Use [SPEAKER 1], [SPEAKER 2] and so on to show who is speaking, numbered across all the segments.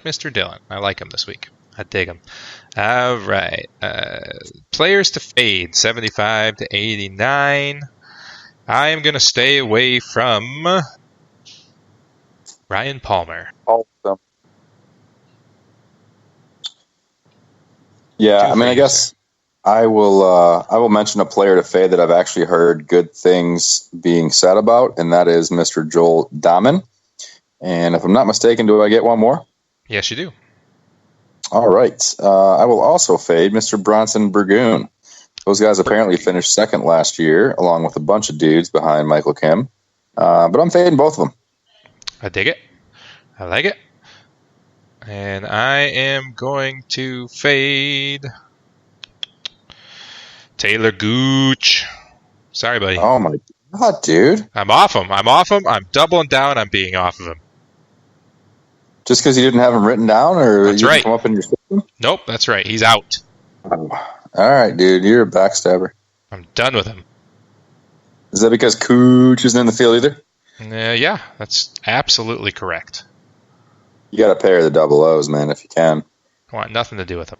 [SPEAKER 1] Mr. Dillon. I like him this week. I dig him. All right. Players to fade, 75 to 89. I am going to stay away from Ryan Palmer.
[SPEAKER 2] Awesome.
[SPEAKER 3] Yeah, I mean, I guess I will mention a player to fade that I've actually heard good things being said about, and that is Mr. Joel Dahmen. And if I'm not mistaken, do I get one more?
[SPEAKER 1] Yes, you do.
[SPEAKER 3] All right. I will also fade Mr. Bronson Burgoon. Those guys apparently finished second last year, along with a bunch of dudes behind Michael Kim. But I'm fading both of them.
[SPEAKER 1] I dig it. I like it. And I am going to fade Taylor Gooch. Sorry, buddy.
[SPEAKER 3] Oh, my God, dude.
[SPEAKER 1] I'm off him. I'm doubling down on being off of him.
[SPEAKER 3] Just because you didn't have him written down, or
[SPEAKER 1] that's
[SPEAKER 3] you
[SPEAKER 1] right.
[SPEAKER 3] Come up in your system?
[SPEAKER 1] Nope, that's right. He's out.
[SPEAKER 3] Oh. All right, dude. You're a backstabber.
[SPEAKER 1] I'm done with him.
[SPEAKER 3] Is that because Cooch isn't in the field either?
[SPEAKER 1] Yeah, that's absolutely correct.
[SPEAKER 3] You got to pair the double O's, man, if you can.
[SPEAKER 1] I want nothing to do with him.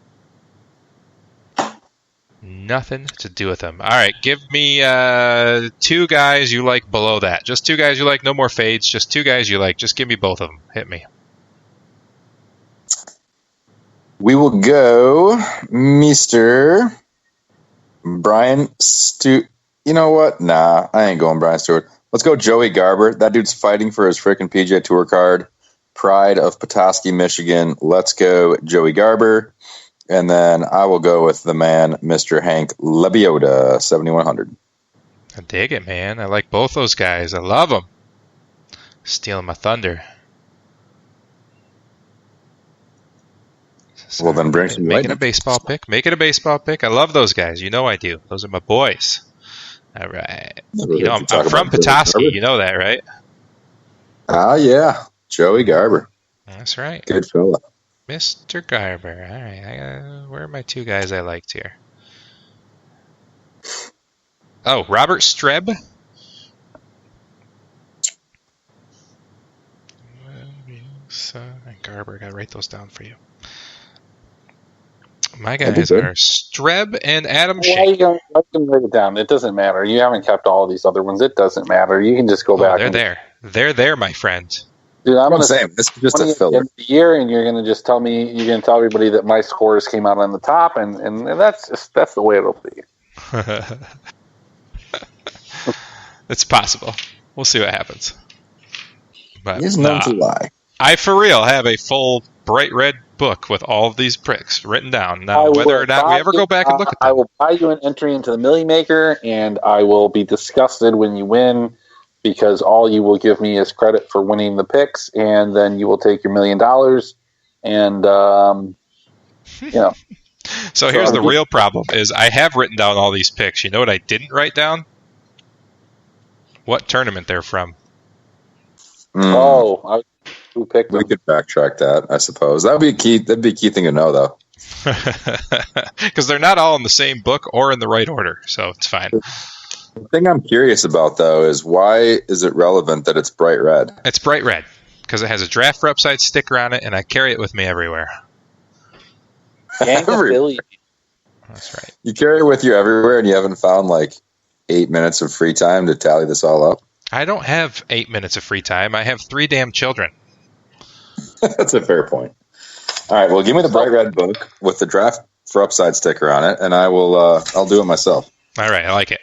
[SPEAKER 1] Nothing to do with him. All right, give me 2 guys you like below that. Just 2 guys you like. No more fades. Just 2 guys you like. Just give me both of them. Hit me.
[SPEAKER 3] We will go Mr. Brian Stewart. You know what? Nah, I ain't going Brian Stewart. Let's go Joey Garber. That dude's fighting for his freaking PGA Tour card. Pride of Petoskey, Michigan. Let's go Joey Garber. And then I will go with the man, Mr. Hank Lebioda, 7,100.
[SPEAKER 1] I dig it, man. I like both those guys. I love them. Stealing my thunder.
[SPEAKER 3] Well, then bring some
[SPEAKER 1] Making a baseball pick. Make it a baseball pick. I love those guys. You know I do. Those are my boys. All right. You know, I'm from Petoskey. You know that, right?
[SPEAKER 3] Ah, yeah. Joey Garber.
[SPEAKER 1] That's right.
[SPEAKER 3] Good fella.
[SPEAKER 1] Mr. Garber. All right. Where are my 2 guys I liked here? Oh, Robert Streb. And Garber. I got to write those down for you. My guys are Streb and Adam Shank.
[SPEAKER 2] Why you don't write it down? It doesn't matter. You haven't kept all these other ones. It doesn't matter. You can just go back.
[SPEAKER 1] They're there. They're there, my friend.
[SPEAKER 2] Dude, I'm going to
[SPEAKER 3] say this is just a filler.
[SPEAKER 2] The year, and you're going to just tell me, you're going to tell everybody that my scores came out on the top, and that's the way it'll be.
[SPEAKER 1] It's possible. We'll see what happens. But
[SPEAKER 3] He's known to lie.
[SPEAKER 1] I, for real, have a full bright red book with all of these pricks written down. Now, whether or not we ever go back and look at them.
[SPEAKER 2] I will buy you an entry into the Millie Maker, and I will be disgusted when you win, because all you will give me is credit for winning the picks, and then you will take your $1 million, and, you know.
[SPEAKER 1] So here's the real problem, is I have written down all these picks. You know what I didn't write down? What tournament they're from.
[SPEAKER 2] Oh, who picked them?
[SPEAKER 3] We could backtrack that, I suppose. That'd be a key thing to know, though.
[SPEAKER 1] Because they're not all in the same book or in the right order, so it's fine.
[SPEAKER 3] The thing I'm curious about, though, is why is it relevant that it's bright red?
[SPEAKER 1] It's bright red because it has a Draft for Upside sticker on it, and I carry it with me everywhere.
[SPEAKER 2] That's
[SPEAKER 1] right.
[SPEAKER 3] You carry it with you everywhere, and you haven't found like 8 minutes of free time to tally this all up?
[SPEAKER 1] I don't have 8 minutes of free time. I have 3 damn children.
[SPEAKER 3] That's a fair point. All right, well, give me the bright red book with the Draft for Upside sticker on it, and I'll do it myself.
[SPEAKER 1] All right, I like it.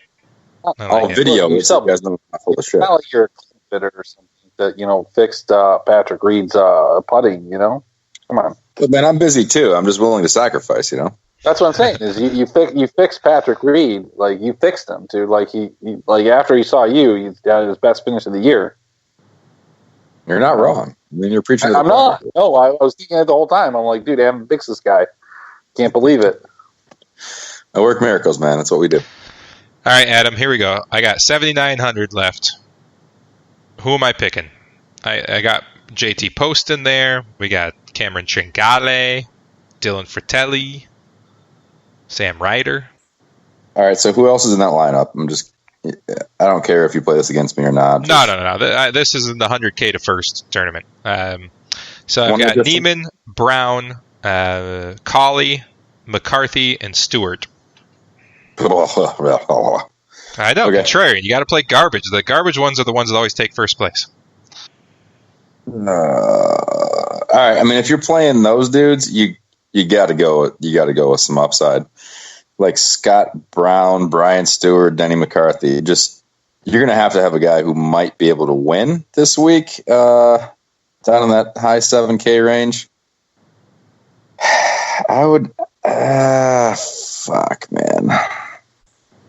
[SPEAKER 3] I'll video it so you guys know I'm full of shit.
[SPEAKER 2] Not like you're a fitter or something that, fixed Patrick Reed's putting, Come on.
[SPEAKER 3] But man, I'm busy too. I'm just willing to sacrifice,
[SPEAKER 2] That's what I'm saying. Is you fixed Patrick Reed, like you fixed him, dude. Like he after he saw you, he got his best finish of the year.
[SPEAKER 3] You're not wrong. I mean, you're preaching.
[SPEAKER 2] I'm not. No, I was thinking it the whole time. I'm like, dude, I haven't fixed this guy. Can't believe it.
[SPEAKER 3] I work miracles, man. That's what we do.
[SPEAKER 1] All right, Adam, here we go. I got 7,900 left. Who am I picking? I got JT Post in there. We got Cameron Tringale, Dylan Fratelli, Sam Ryder.
[SPEAKER 3] All right, so who else is in that lineup? I don't care if you play this against me or not.
[SPEAKER 1] No. This is in the 100K to first tournament. So I've
[SPEAKER 3] One
[SPEAKER 1] got
[SPEAKER 3] difference?
[SPEAKER 1] Neiman, Brown, Colley, McCarthy, and Stewart. I know,
[SPEAKER 3] Okay.
[SPEAKER 1] contrarian. You got to play garbage. The garbage ones are the ones that always take first place.
[SPEAKER 3] All right. I mean, if you're playing those dudes, you got to go. You got to go with some upside, like Scott Brown, Brian Stewart, Denny McCarthy. You're going to have a guy who might be able to win this week, down in that high 7K range. I would. Fuck, man.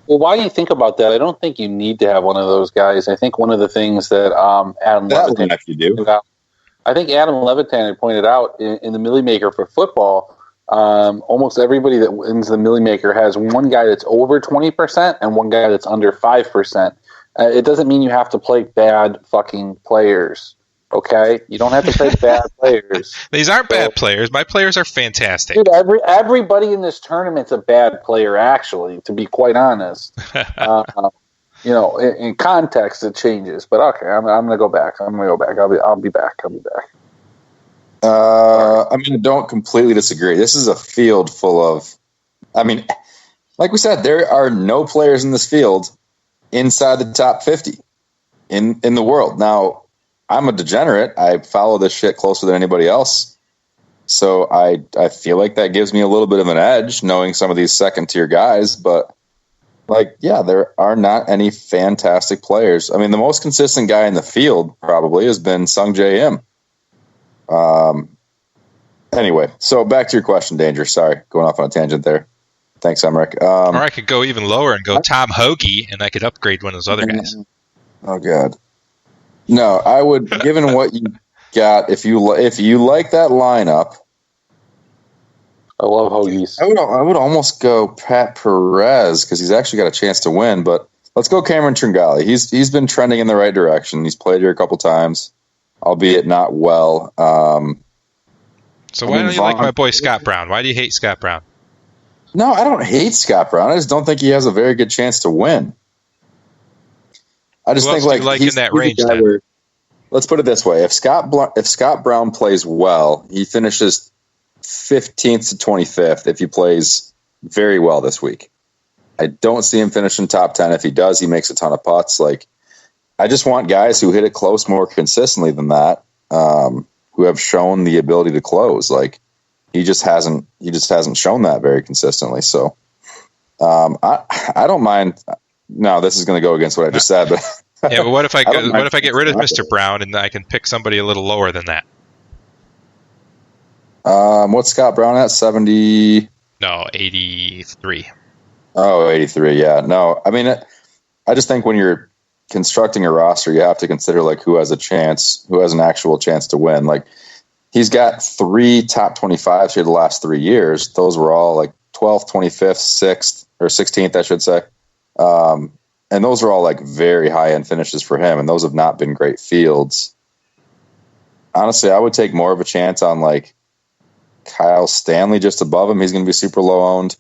[SPEAKER 2] Well, why do you think about that? I don't think you need to have one of those guys. I think one of the things that Adam Levitan pointed out, I think Adam Levitan had pointed out in the Millie Maker for football, almost everybody that wins the Millie Maker has one guy that's over 20% and one guy that's under 5%. It doesn't mean you have to play bad fucking players. Okay, you don't have to play bad players.
[SPEAKER 1] These aren't bad players. My players are fantastic.
[SPEAKER 2] Dude, everybody in this tournament's a bad player, actually, to be quite honest. In context, it changes. But okay, I'm going to go back. I'll be back.
[SPEAKER 3] I mean, don't completely disagree. This is a field full of, I mean, like we said, there are no players in this field inside the top 50 in the world. Now, I'm a degenerate. I follow this shit closer than anybody else. So I feel like that gives me a little bit of an edge knowing some of these second tier guys, but there are not any fantastic players. I mean, the most consistent guy in the field probably has been Sung J M. Anyway, so back to your question, Danger. Sorry, going off on a tangent there. Thanks, Emmerich.
[SPEAKER 1] Or I could go even lower and go Tom Hoagie, and I could upgrade one of those other guys.
[SPEAKER 3] Oh God. No, I would. Given what you got, if you like that lineup,
[SPEAKER 2] I love Hoagies.
[SPEAKER 3] I would almost go Pat Perez because he's actually got a chance to win. But let's go Cameron Tringali. He's been trending in the right direction. He's played here a couple times, albeit not well.
[SPEAKER 1] So why don't you like my boy Scott Brown? Why do you hate Scott Brown?
[SPEAKER 3] No, I don't hate Scott Brown. I just don't think he has a very good chance to win. I just think
[SPEAKER 1] he's in that range.
[SPEAKER 3] Let's put it this way: if Scott Brown plays well, he finishes 15th to 25th. If he plays very well this week, I don't see him finishing top 10. If he does, he makes a ton of putts. I just want guys who hit it close more consistently than that, who have shown the ability to close. He just hasn't shown that very consistently. So I don't mind. No, this is going to go against what I just said, but
[SPEAKER 1] yeah. But what if I get rid of Mr. Brown and I can pick somebody a little lower than that?
[SPEAKER 3] What's Scott Brown at? 70?
[SPEAKER 1] No, 83.
[SPEAKER 3] Oh, 83. Yeah. No, I mean, I just think when you're constructing a roster, you have to consider who has an actual chance to win. He's got 3 top 25s here the last 3 years. Those were all 12th, 25th, 6th, or 16th, I should say. And those are all very high end finishes for him, and those have not been great fields. Honestly, I would take more of a chance on Kyle Stanley just above him. He's going to be super low owned.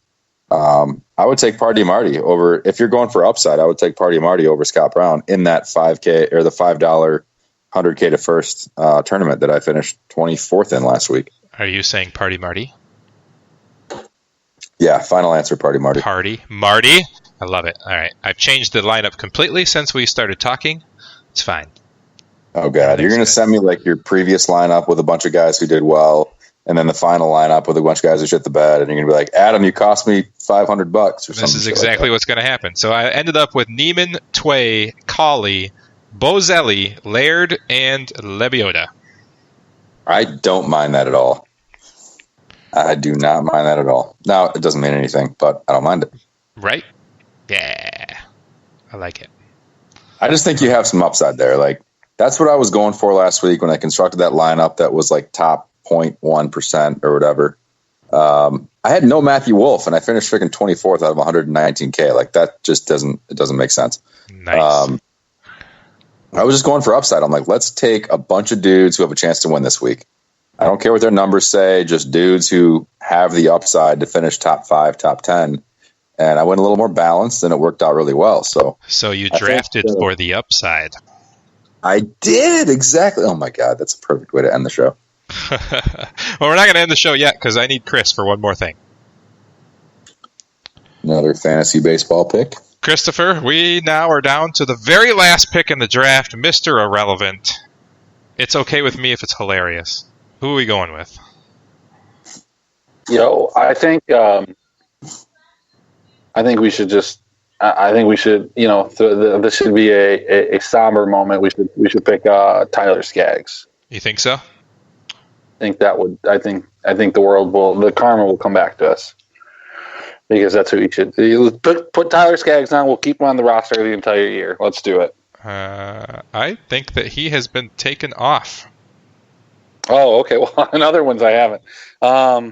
[SPEAKER 3] I would take Party Marty over, if you're going for upside, I would take Party Marty over Scott Brown in that 5K or the $5 100K to first tournament that I finished 24th in last week.
[SPEAKER 1] Are you saying Party Marty?
[SPEAKER 3] Yeah, final answer, Party Marty.
[SPEAKER 1] Party Marty. I love it. All right. I've changed the lineup completely since we started talking. It's fine.
[SPEAKER 3] Oh, God. You're going to send me your previous lineup with a bunch of guys who did well, and then the final lineup with a bunch of guys who shit the bed, and you're going to be like, Adam, you cost me $500 or something.
[SPEAKER 1] This is exactly what's going to happen. So I ended up with Neiman, Tway, Colley, Bozelli, Laird, and Lebioda.
[SPEAKER 3] I don't mind that at all. I do not mind that at all. Now, it doesn't mean anything, but I don't mind it.
[SPEAKER 1] Right? Yeah. I like it.
[SPEAKER 3] I just think you have some upside there. That's what I was going for last week when I constructed that lineup that was top 0.1% or whatever. I had no Matthew Wolf, and I finished freaking 24th out of 119K. That just doesn't make sense.
[SPEAKER 1] Nice.
[SPEAKER 3] I was just going for upside. I'm let's take a bunch of dudes who have a chance to win this week. I don't care what their numbers say, just dudes who have the upside to finish top 5, top 10. And I went a little more balanced, and it worked out really well. So
[SPEAKER 1] you drafted for the upside.
[SPEAKER 3] I did, exactly. Oh, my God, that's a perfect way to end the show.
[SPEAKER 1] Well, we're not going to end the show yet because I need Chris for one more thing.
[SPEAKER 3] Another fantasy baseball pick.
[SPEAKER 1] Christopher, we now are down to the very last pick in the draft, Mr. Irrelevant. It's okay with me if it's hilarious. Who are we going with?
[SPEAKER 2] I think we should just. I think we should. This should be a somber moment. We should pick Tyler Skaggs.
[SPEAKER 1] You think so?
[SPEAKER 2] I think the karma will come back to us because that's who we should put Tyler Skaggs on. We'll keep him on the roster the entire year. Let's do it.
[SPEAKER 1] I think that he has been taken off.
[SPEAKER 2] Oh, okay. Well, in other ones I haven't. I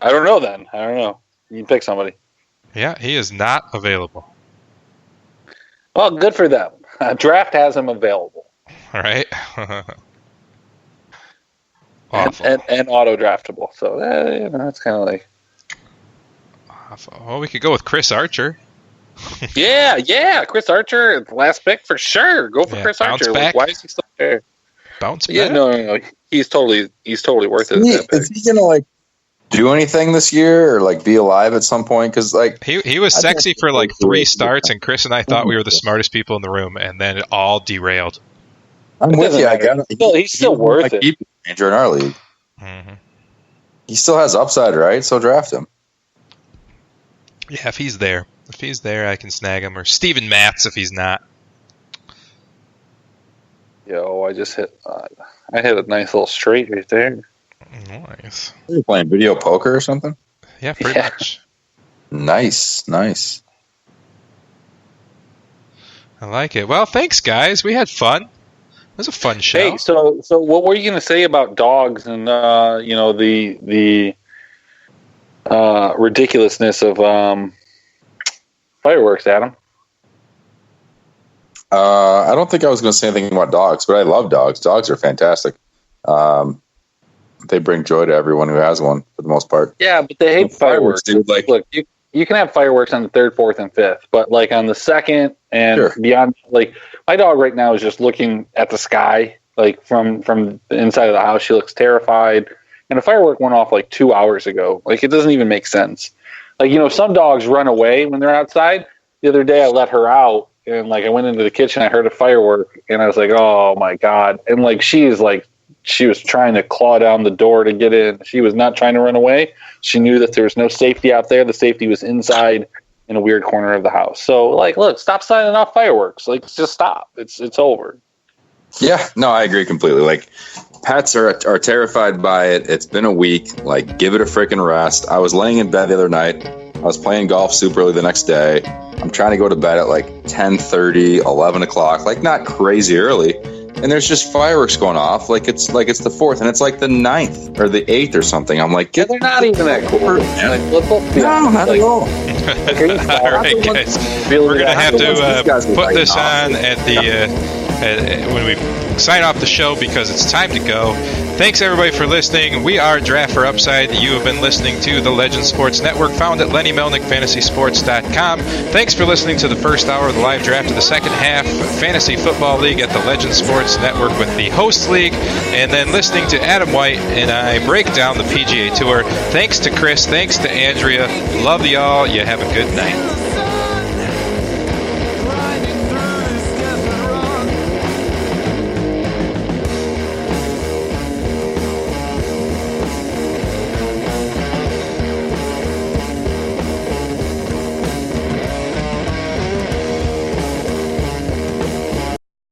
[SPEAKER 2] don't know then. I don't know. You can pick somebody.
[SPEAKER 1] Yeah, he is not available.
[SPEAKER 2] Well, good for them. Draft has him available.
[SPEAKER 1] All right.
[SPEAKER 2] Awful. And auto-draftable. So, that's kind of like...
[SPEAKER 1] Awful. Well, we could go with Chris Archer.
[SPEAKER 2] Yeah. Chris Archer, last pick for sure. Go for Chris Archer.
[SPEAKER 1] Back.
[SPEAKER 2] Why is he still there?
[SPEAKER 1] Bounce back?
[SPEAKER 2] Yeah, no. He's totally worth it.
[SPEAKER 3] Is he going to, do anything this year or, be alive at some point? Because,
[SPEAKER 1] He was sexy for, 3 starts, and Chris and I thought we were the smartest people in the room, and then it all derailed.
[SPEAKER 3] I'm with you. I got it.
[SPEAKER 2] He's still worth it.
[SPEAKER 3] Keep Ranger in our league.
[SPEAKER 1] Mm-hmm.
[SPEAKER 3] He still has upside, right? So draft him.
[SPEAKER 1] Yeah, if he's there. If he's there, I can snag him. Or Steven Matz if he's not.
[SPEAKER 2] I just hit... I hit a nice little straight right there.
[SPEAKER 1] Nice.
[SPEAKER 3] Are you playing video poker or something?
[SPEAKER 1] Yeah, pretty much.
[SPEAKER 3] Nice.
[SPEAKER 1] I like it. Well, thanks, guys. We had fun. It was a fun show.
[SPEAKER 2] Hey, so what were you going to say about dogs and the ridiculousness of fireworks, Adam?
[SPEAKER 3] I don't think I was going to say anything about dogs, but I love dogs. Dogs are fantastic. They bring joy to everyone who has one, for the most part.
[SPEAKER 2] Yeah, but they hate fireworks. Dude, look, you can have fireworks on the 3rd, 4th, and 5th, but on the 2nd and beyond, my dog right now is just looking at the sky, from the inside of the house. She looks terrified, and a firework went off 2 hours ago. It doesn't even make sense. Some dogs run away when they're outside. The other day I let her out, and I went into the kitchen. I heard a firework, and I was like, "Oh my god!" And she was trying to claw down the door to get in. She was not trying to run away. She knew that there was no safety out there. The safety was inside in a weird corner of the house. So, look, stop signing off fireworks. Just stop. It's over.
[SPEAKER 3] Yeah, no, I agree completely. Pets are terrified by it. It's been a week. Give it a freaking rest. I was laying in bed the other night. I was playing golf super early the next day. I'm trying to go to bed at 10:30, 11 o'clock. Not crazy early. And there's just fireworks going off it's the 4th, and it's the 9th or the 8th or something. I'm
[SPEAKER 2] they're not even that cool.
[SPEAKER 3] No, not at all.
[SPEAKER 1] All right, guys. We're going to have to put this on at the when we sign off the show because it's time to go. Thanks, everybody, for listening. We are Draft for Upside. You have been listening to the Legend Sports Network, found at LennyMelnickFantasySports.com. Thanks for listening to the first hour of the live draft of the second half Fantasy Football League at the Legend Sports Network with the Hosts League, and then listening to Adam White and I break down the PGA Tour. Thanks to Chris. Thanks to Andrea. Love y'all. You have a good night.